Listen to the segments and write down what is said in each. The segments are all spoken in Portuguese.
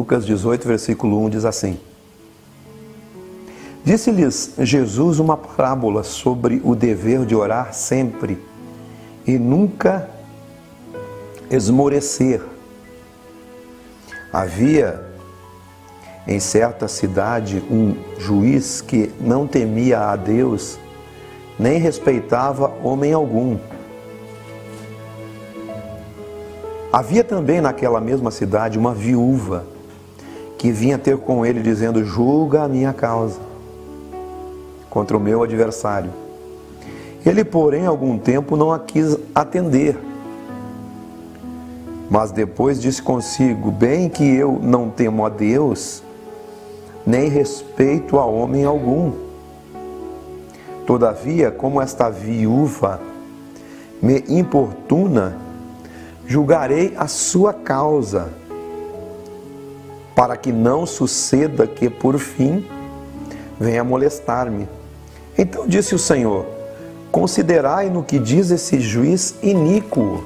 Lucas 18, versículo 1 diz assim: Disse-lhes Jesus uma parábola sobre o dever de orar sempre e nunca esmorecer. Havia em certa cidade um juiz que não temia a Deus, nem respeitava homem algum. Havia também naquela mesma cidade uma viúva que vinha ter com ele dizendo: julga a minha causa contra o meu adversário. Ele, porém, algum tempo não a quis atender. Mas depois disse consigo: bem que eu não temo a Deus, nem respeito a homem algum. Todavia, como esta viúva me importuna, julgarei a sua causa, para que não suceda que, por fim, venha molestar-me. Então disse o Senhor: considerai no que diz esse juiz iníquo.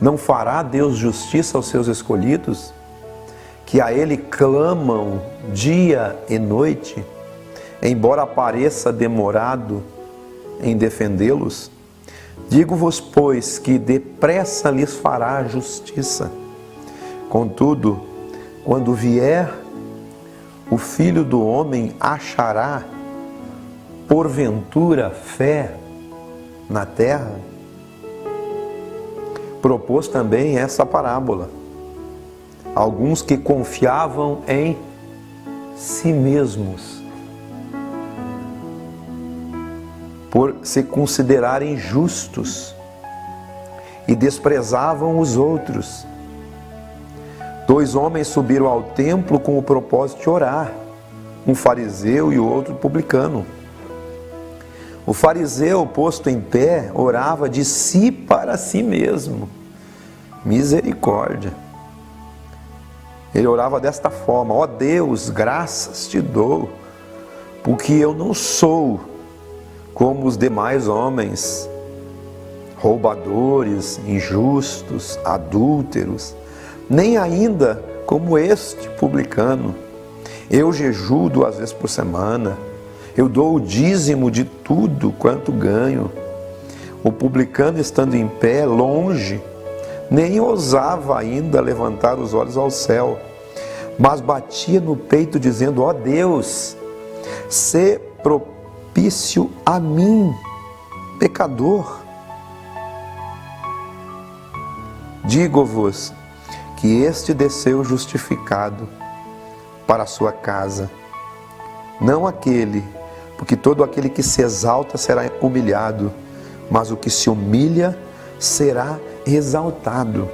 Não fará Deus justiça aos seus escolhidos, que a Ele clamam dia e noite, embora pareça demorado em defendê-los? Digo-vos, pois, que depressa lhes fará justiça. Contudo, quando vier o Filho do Homem, achará, porventura, fé na terra? Propôs também essa parábola. Alguns que confiavam em si mesmos, por se considerarem justos, e desprezavam os outros. 2 homens subiram ao templo com o propósito de orar, um fariseu e o outro publicano. O fariseu, posto em pé, orava de si para si mesmo. Misericórdia! Ele orava desta forma: ó Deus, graças te dou, porque eu não sou como os demais homens, roubadores, injustos, adúlteros, nem ainda como este publicano. Eu jejuo 2 vezes por semana, eu dou o dízimo de tudo quanto ganho. O publicano, estando em pé, longe, nem ousava ainda levantar os olhos ao céu, mas batia no peito, dizendo: ó Deus, sê propício a mim, pecador. Digo-vos que este desceu justificado para a sua casa, não aquele, porque todo aquele que se exalta será humilhado, mas o que se humilha será exaltado.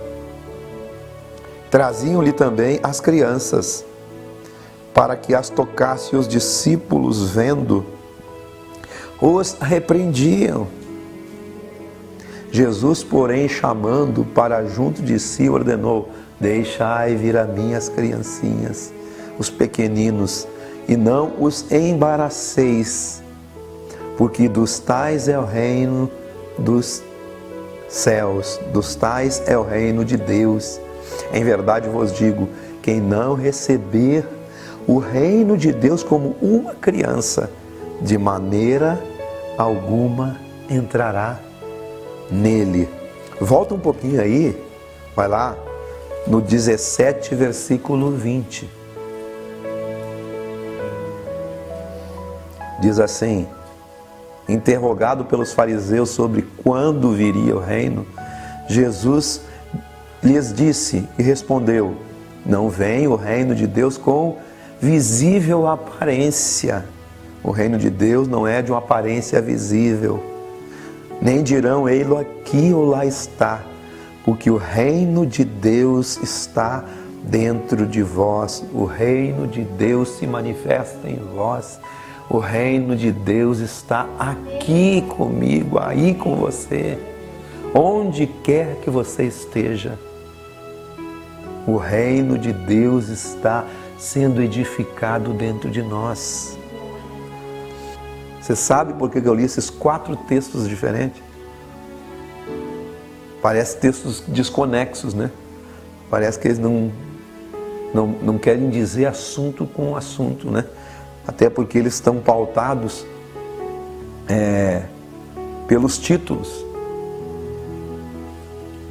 Traziam-lhe também as crianças, para que as tocasse. Os discípulos, vendo, os repreendiam. Jesus, porém, chamando para junto de si, ordenou: deixai vir a mim as criancinhas, os pequeninos, e não os embaraceis, porque dos tais é o reino dos céus, dos tais é o reino de Deus. Em verdade vos digo, quem não receber o reino de Deus como uma criança, de maneira alguma entrará nele. Volta um pouquinho aí, vai lá no 17, versículo 20. Diz assim: interrogado pelos fariseus sobre quando viria o reino, Jesus lhes disse e respondeu: não vem o reino de Deus com visível aparência. O reino de Deus não é de uma aparência visível. Nem dirão: ei-lo aqui ou lá está, porque o reino de Deus está dentro de vós. O reino de Deus se manifesta em vós. O reino de Deus está aqui comigo, aí com você, onde quer que você esteja. O reino de Deus está sendo edificado dentro de nós. Você sabe por que eu li esses 4 textos diferentes? Parece textos desconexos, né? Parece que eles não querem dizer assunto com assunto, né? Até porque eles estão pautados pelos títulos.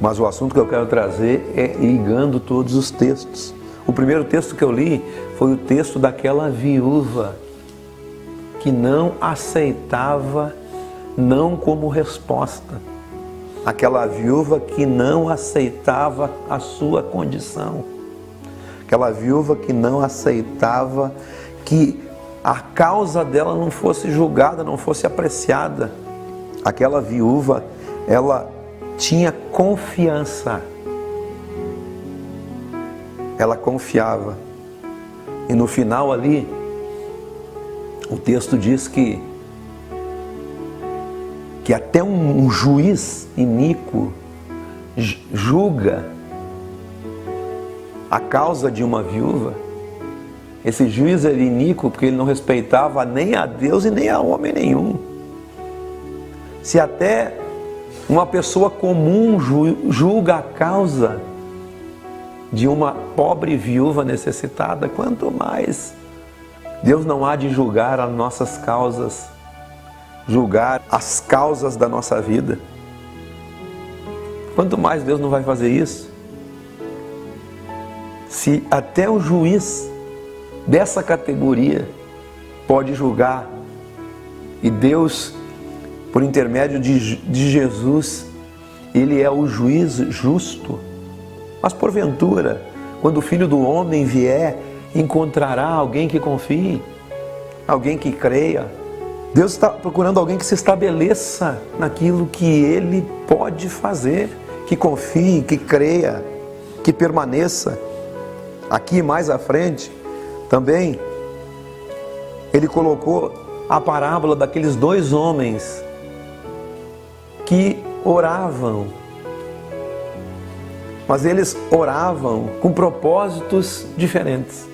Mas o assunto que eu quero trazer é ligando todos os textos. O primeiro texto que eu li foi o texto daquela viúva que não aceitava não como resposta. Aquela viúva que não aceitava a sua condição. Aquela viúva que não aceitava que a causa dela não fosse julgada, não fosse apreciada. Aquela viúva, ela tinha confiança. Ela confiava. E no final ali, o texto diz que até um juiz iníquo julga a causa de uma viúva. Esse juiz era iníquo porque ele não respeitava nem a Deus e nem a homem nenhum. Se até uma pessoa comum julga a causa de uma pobre viúva necessitada, quanto mais Deus não há de julgar as nossas causas, julgar as causas da nossa vida. Quanto mais Deus não vai fazer isso? Se até o juiz dessa categoria pode julgar, e Deus, por intermédio de Jesus, Ele é o juiz justo, mas porventura, quando o Filho do Homem vier, encontrará alguém que confie, alguém que creia. Deus está procurando alguém que se estabeleça naquilo que Ele pode fazer, que confie, que creia, que permaneça. Aqui mais à frente, também, Ele colocou a parábola daqueles dois homens que oravam, mas eles oravam com propósitos diferentes.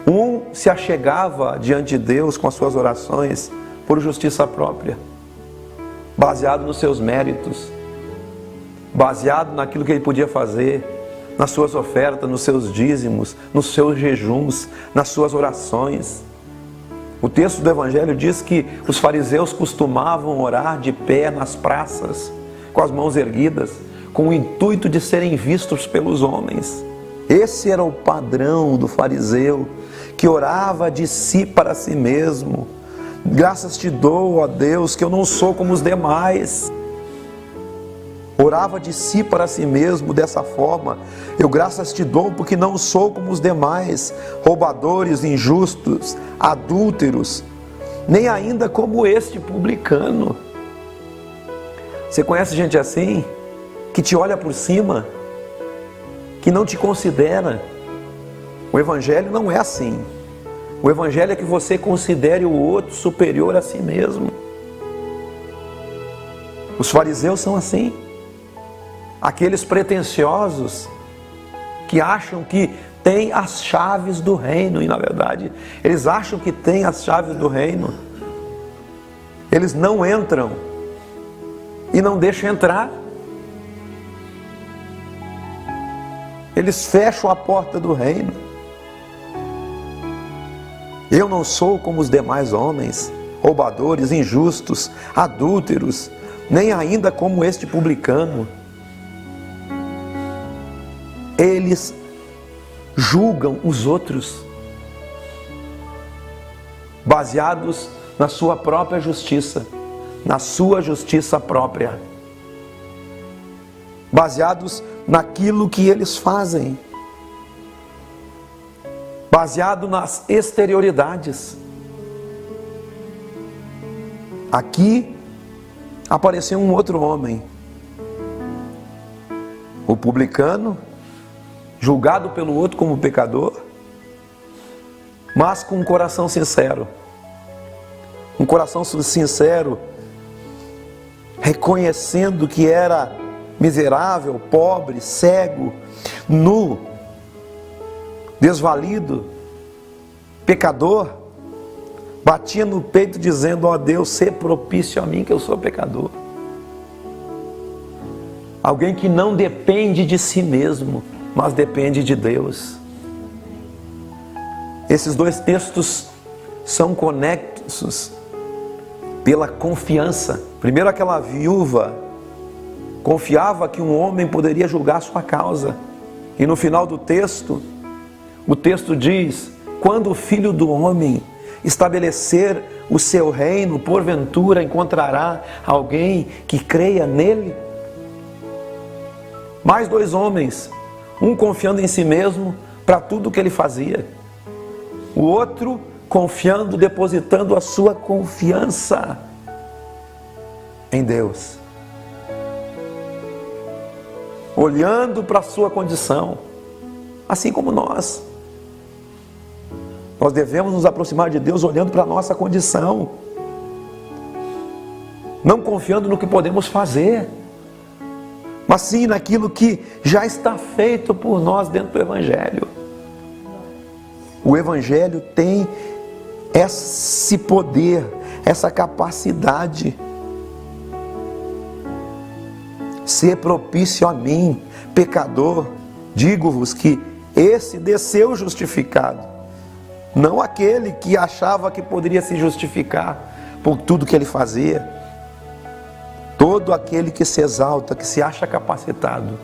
Um se achegava diante de Deus com as suas orações por justiça própria, baseado nos seus méritos, baseado naquilo que ele podia fazer, nas suas ofertas, nos seus dízimos, nos seus jejuns, nas suas orações. O texto do Evangelho diz que os fariseus costumavam orar de pé nas praças, com as mãos erguidas, com o intuito de serem vistos pelos homens. Esse era o padrão do fariseu, que orava de si para si mesmo. Graças te dou, ó Deus, que eu não sou como os demais. Orava de si para si mesmo dessa forma. Eu graças te dou porque não sou como os demais, roubadores, injustos, adúlteros, nem ainda como este publicano. Você conhece gente assim? Que te olha por cima, que não te considera. O Evangelho não é assim. O Evangelho é que você considere o outro superior a si mesmo. Os fariseus são assim. Aqueles pretensiosos que acham que têm as chaves do reino, e na verdade, eles acham que têm as chaves do reino. Eles não entram e não deixam entrar. Eles fecham a porta do reino. Eu não sou como os demais homens, roubadores, injustos, adúlteros, nem ainda como este publicano. Eles julgam os outros, baseados na sua própria justiça, na sua justiça própria, baseados naquilo que eles fazem, baseado nas exterioridades. Aqui apareceu um outro homem, o publicano, julgado pelo outro como pecador, mas com um coração sincero. Um coração sincero, reconhecendo que era miserável, pobre, cego, nu, desvalido, pecador, batia no peito dizendo: ó Deus, sê propício a mim que eu sou pecador. Alguém que não depende de si mesmo, mas depende de Deus. Esses dois textos são conexos pela confiança. Primeiro, aquela viúva confiava que um homem poderia julgar sua causa. E no final do texto, o texto diz: quando o Filho do Homem estabelecer o seu reino, porventura encontrará alguém que creia nele? Mais dois homens, um confiando em si mesmo para tudo o que ele fazia, o outro confiando, depositando a sua confiança em Deus, olhando para a sua condição, assim como nós devemos nos aproximar de Deus olhando para a nossa condição, não confiando no que podemos fazer, mas sim naquilo que já está feito por nós dentro do Evangelho. O Evangelho tem esse poder, essa capacidade. Ser propício a mim, pecador, digo-vos que esse desceu justificado, não aquele que achava que poderia se justificar por tudo que ele fazia. Todo aquele que se exalta, que se acha capacitado,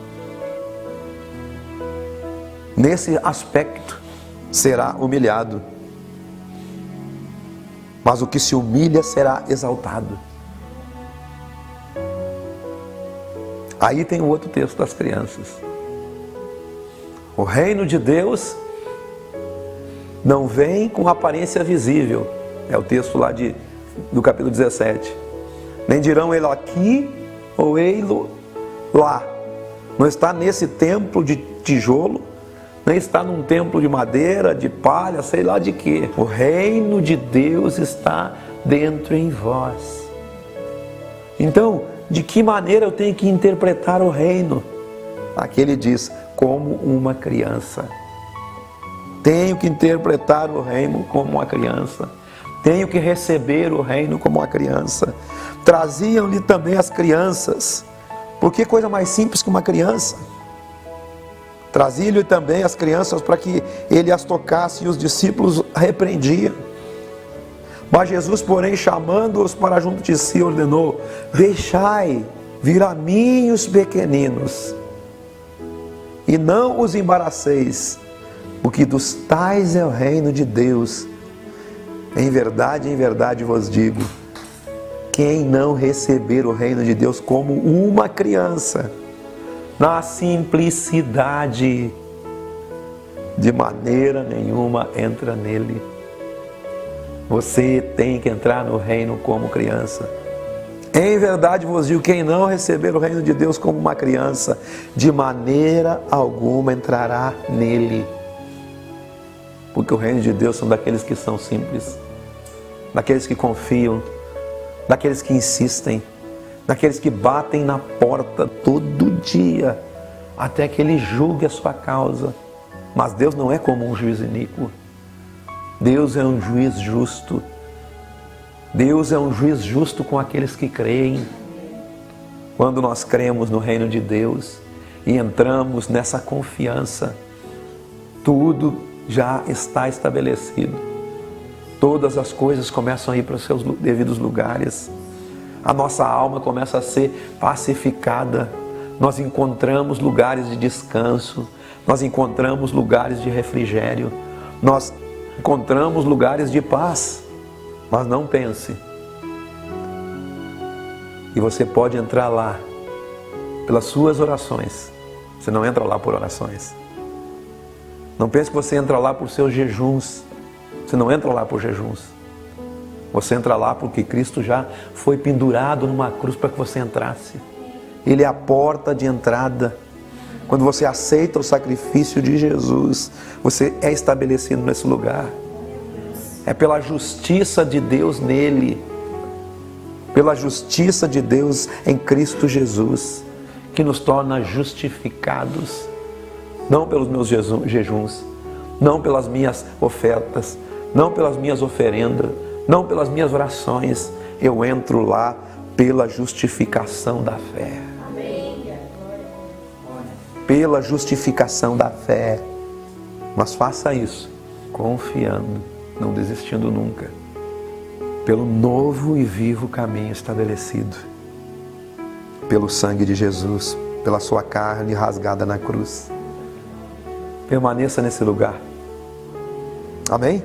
nesse aspecto, será humilhado. Mas o que se humilha será exaltado. Aí tem o outro texto das crianças. O reino de Deus não vem com aparência visível. É o texto lá do capítulo 17. Nem dirão ele aqui ou ele lá. Não está nesse templo de tijolo, nem está num templo de madeira, de palha, sei lá de quê. O reino de Deus está dentro em vós. Então, de que maneira eu tenho que interpretar o reino? Aqui ele diz, como uma criança. Tenho que interpretar o reino como uma criança. Tenho que receber o reino como uma criança. Traziam-lhe também as crianças. Por que coisa mais simples que uma criança? Traziam-lhe também as crianças para que ele as tocasse, e os discípulos repreendiam. Mas Jesus, porém, chamando-os para junto de si, ordenou: deixai vir a mim os pequeninos, e não os embaraceis, porque dos tais é o reino de Deus. Em verdade vos digo, quem não receber o reino de Deus como uma criança, na simplicidade, de maneira nenhuma entra nele. Você tem que entrar no reino como criança. Em verdade vos digo, quem não receber o reino de Deus como uma criança, de maneira alguma entrará nele. Porque o reino de Deus são daqueles que são simples, daqueles que confiam, daqueles que insistem, daqueles que batem na porta todo dia, até que ele julgue a sua causa. Mas Deus não é como um juiz iníquo. Deus é um juiz justo. Deus é um juiz justo com aqueles que creem. Quando nós cremos no reino de Deus e entramos nessa confiança, tudo já está estabelecido. Todas as coisas começam a ir para os seus devidos lugares. A nossa alma começa a ser pacificada. Nós encontramos lugares de descanso. Nós encontramos lugares de refrigério. Nós encontramos lugares de paz. Mas não pense. E você pode entrar lá pelas suas orações. Você não entra lá por orações. Não pense que você entra lá por seus jejuns. Você não entra lá por jejuns. Você entra lá porque Cristo já foi pendurado numa cruz para que você entrasse. Ele é a porta de entrada. Quando você aceita o sacrifício de Jesus, você é estabelecido nesse lugar. É pela justiça de Deus nele, pela justiça de Deus em Cristo Jesus, que nos torna justificados. Não pelos meus jejuns, não pelas minhas ofertas, não pelas minhas oferendas, não pelas minhas orações. Eu entro lá pela justificação da fé. pela justificação da fé. Mas faça isso confiando, não desistindo nunca, pelo novo e vivo caminho estabelecido, pelo sangue de Jesus, pela sua carne rasgada na cruz. Permaneça nesse lugar. Amém?